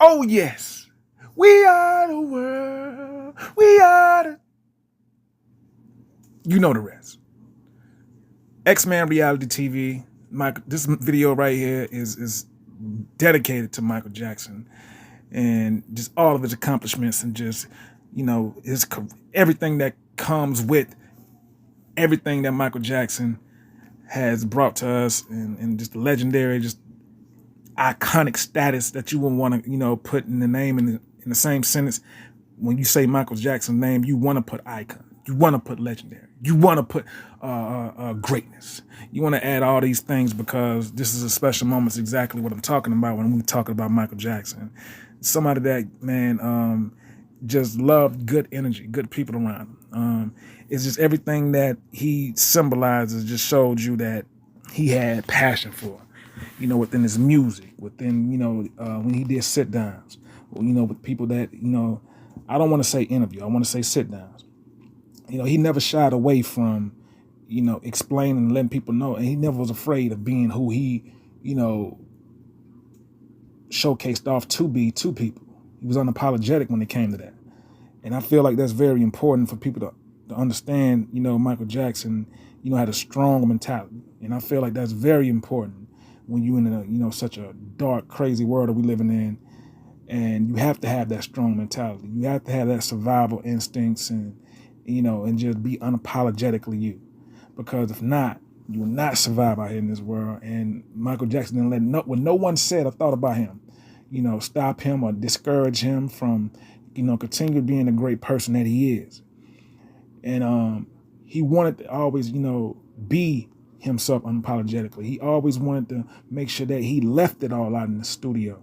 Oh, yes. We are the world. We are the... You know the rest. X-Men Reality TV. This video right here is dedicated to Michael Jackson and just all of his accomplishments and just, his everything that comes with everything that Michael Jackson has brought to us and just the legendary, just iconic status that you would want to, put in the name in the same sentence. When you say Michael Jackson's name, you want to put icon. You want to put legendary. You want to put greatness. You want to add all these things because this is a special moment. It's exactly what I'm talking about when we talk about Michael Jackson. Somebody that, man, just loved good energy, good people around him. It's just everything that he symbolizes just showed you that he had passion for, within his music, within, when he did sit downs, with people that, I don't want to say interview, I want to say sit downs. He never shied away from, explaining and letting people know. And he never was afraid of being who he, showcased off to be to people. He was unapologetic when it came to that. And I feel like that's very important for people to understand, Michael Jackson, had a strong mentality. And I feel like that's very important when you're in a, such a dark, crazy world that we're living in. And you have to have that strong mentality. You have to have that survival instincts and just be unapologetically you. Because if not, you will not survive out here in this world. And Michael Jackson didn't let what no one said or thought about him, stop him or discourage him from, continue being the great person that he is. And he wanted to always, be himself unapologetically. He always wanted to make sure that he left it all out in the studio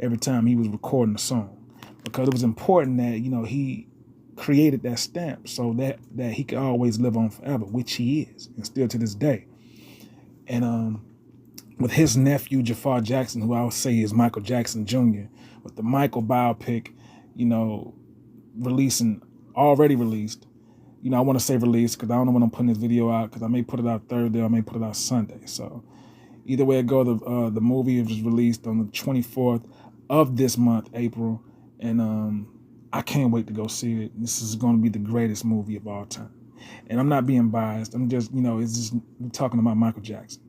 every time he was recording a song. Because it was important that, he created that stamp so that he could always live on forever, which he is, and still to this day. And with his nephew Jafar Jackson, who I would say is Michael Jackson Jr., with the Michael biopic, already released. I want to say released because I don't know when I'm putting this video out, because I may put it out Thursday or I may put it out Sunday. So either way it go, the movie was released on the 24th of this month, April, and I can't wait to go see it. This is going to be the greatest movie of all time. And I'm not being biased. I'm just, it's just we're talking about Michael Jackson.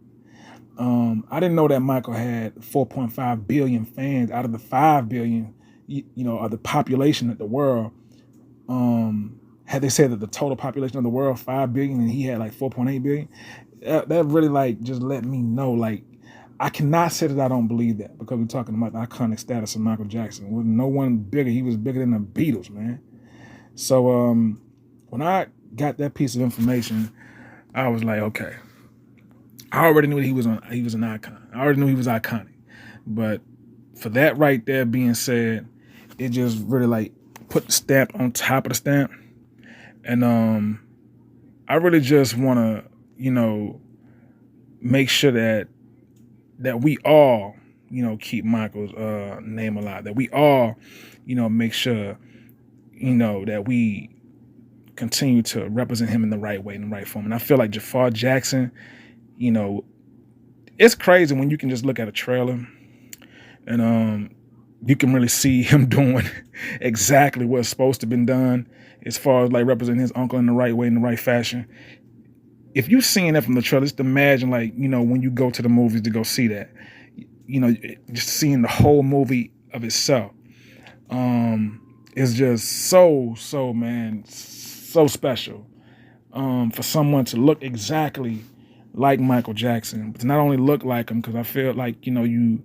I didn't know that Michael had 4.5 billion fans out of the 5 billion, of the population of the world. Had they said that the total population of the world 5 billion and he had like 4.8 billion, that really just let me know, I cannot say that I don't believe that, because we're talking about the iconic status of Michael Jackson. With no one bigger, he was bigger than the Beatles, man. So when I got that piece of information, I was like, okay. I already knew he was an icon. I already knew he was iconic. But for that right there being said, it just really put the stamp on top of the stamp. And I really just want to, make sure that we all, keep Michael's name alive. That we all, make sure, that we continue to represent him in the right way, in the right form. And I feel like Jafar Jackson, it's crazy when you can just look at a trailer and you can really see him doing exactly what's supposed to have been done as far as representing his uncle in the right way, in the right fashion. If you're seeing that from the trailer, just imagine when you go to the movies to go see that, just seeing the whole movie of itself is just so man, so special for someone to look exactly like Michael Jackson, but to not only look like him, because I feel like you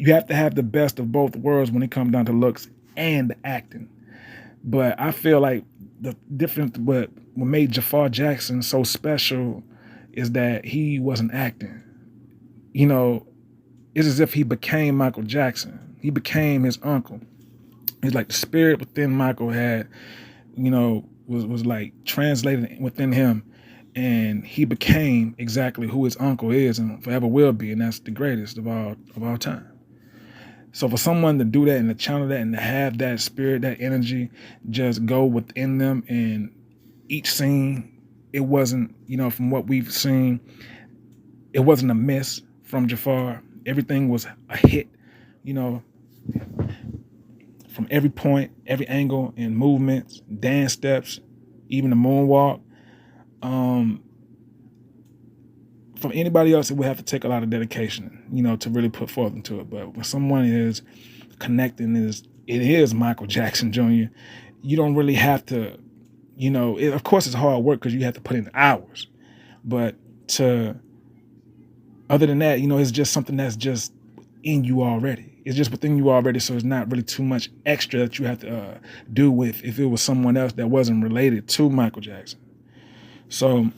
have to have the best of both worlds when it comes down to looks and acting. But I feel like the difference, what made Jafar Jackson so special is that he wasn't acting. It's as if he became Michael Jackson. He became his uncle. It's like the spirit within Michael had, was translated within him. And he became exactly who his uncle is and forever will be. And that's the greatest of all time. So for someone to do that and to channel that and to have that spirit, that energy just go within them in each scene, it wasn't, from what we've seen, it wasn't a miss from Jafar. Everything was a hit, from every point, every angle, and movements, dance steps, even the moonwalk. From anybody else, it would have to take a lot of dedication, to really put forth into it. But when someone is connecting, it is Michael Jackson Jr., you don't really have to, of course it's hard work because you have to put in hours. But other than that, it's just something that's just in you already. It's just within you already, so it's not really too much extra that you have to do with if it was someone else that wasn't related to Michael Jackson. So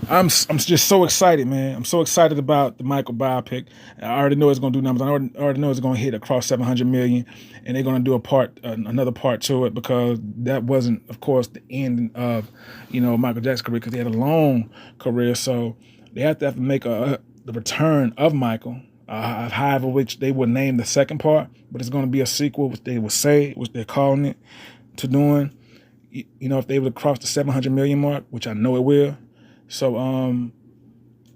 I'm just so excited, man. I'm so excited about the Michael biopic. I already know it's going to do numbers. I already know it's going to hit across 700 million, and they're going to do another part to it, because that wasn't, of course, the end of, Michael Jackson's career, because he had a long career. So they have to make the return of Michael, however which they will name the second part, but it's going to be a sequel, which they will say, which they're calling it, to doing, if they able to cross the 700 million mark, which I know it will. So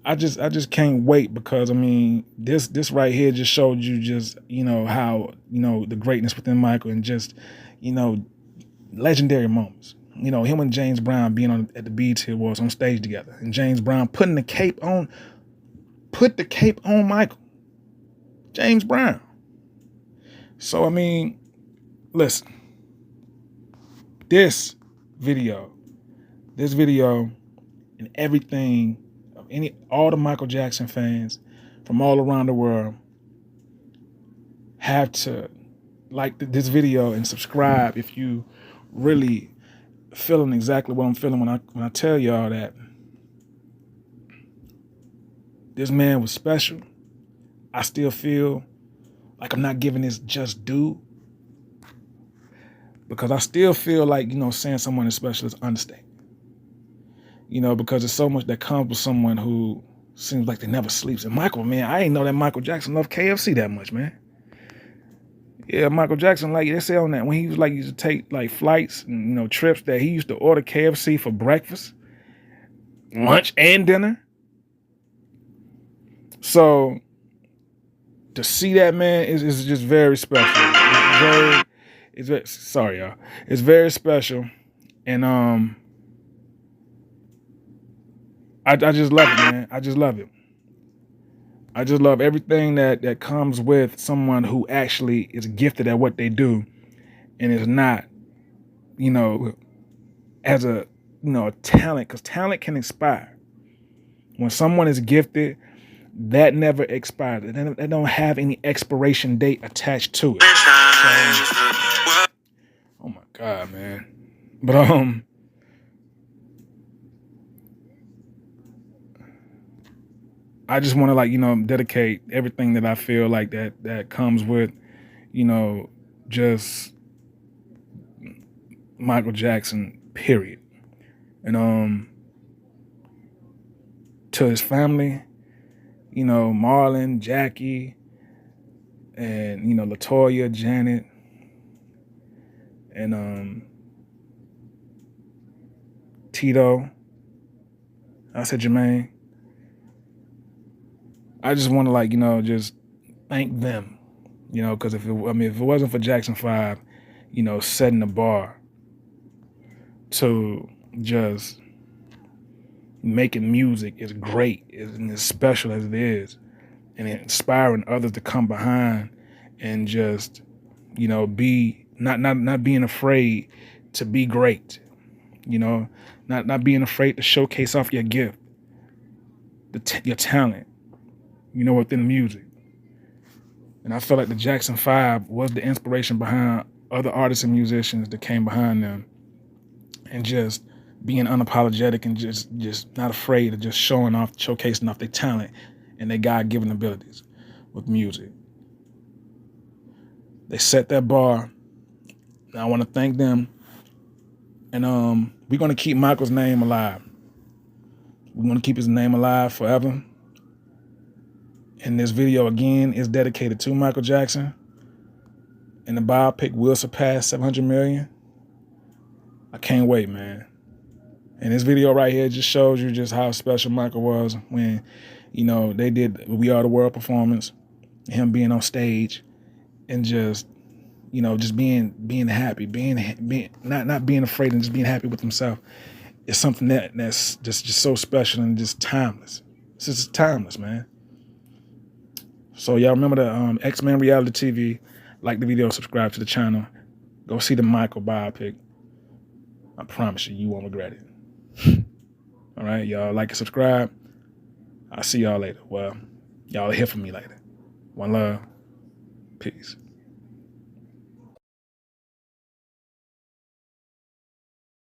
I just can't wait, because this right here just showed you just how the greatness within Michael, and just legendary moments. Him and James Brown being at the BET Awards on stage together, and James Brown put the cape on Michael. James Brown. So listen, this video. And everything of all the Michael Jackson fans from all around the world have to like this video and subscribe if you really feeling exactly what I'm feeling when I tell y'all that this man was special. I still feel like I'm not giving this just due, because I still feel like saying someone is special is understatement. Because there's so much that comes with someone who seems like they never sleeps. And Michael, man, I ain't know that Michael Jackson loved KFC that much, man. Yeah, Michael Jackson, like they say on that, when he was used to take flights and trips, that he used to order KFC for breakfast, lunch, and dinner. So to see that, man, is just very special. Sorry, y'all. It's very special, and I just love it, man. I just love it. I just love everything that comes with someone who actually is gifted at what they do, and is not, as a talent, because talent can inspire. When someone is gifted, that never expires. They don't have any expiration date attached to it. So, oh my God, man. But I just want to dedicate everything that I feel like that comes with, just Michael Jackson, period. And to his family, Marlon, Jackie, and LaToya, Janet, and Tito. I said Jermaine. I just want to just thank them, because if it wasn't for Jackson 5, setting the bar to just making music is great, and as special as it is, and inspiring others to come behind and just, be not being afraid to be great, not being afraid to showcase off your gift, your talent, within music. And I feel like the Jackson 5 was the inspiration behind other artists and musicians that came behind them, and just being unapologetic and just not afraid of just showcasing off their talent and their God-given abilities with music. They set that bar, and I want to thank them. And we're going to keep Michael's name alive. We want to keep his name alive forever. And this video, again, is dedicated to Michael Jackson. And the biopic will surpass 700 million. I can't wait, man. And this video right here just shows you just how special Michael was when, they did We Are the World performance, him being on stage and just, You know, just being happy, being not being afraid and just being happy with himself is something that's just so special and just timeless. It's just timeless, man. So y'all remember the X-Men reality TV. Like the video, subscribe to the channel. Go see the Michael biopic. I promise you, you won't regret it. All right, y'all like and subscribe. I'll see y'all later. Well, y'all will hear from me later. One love. Peace.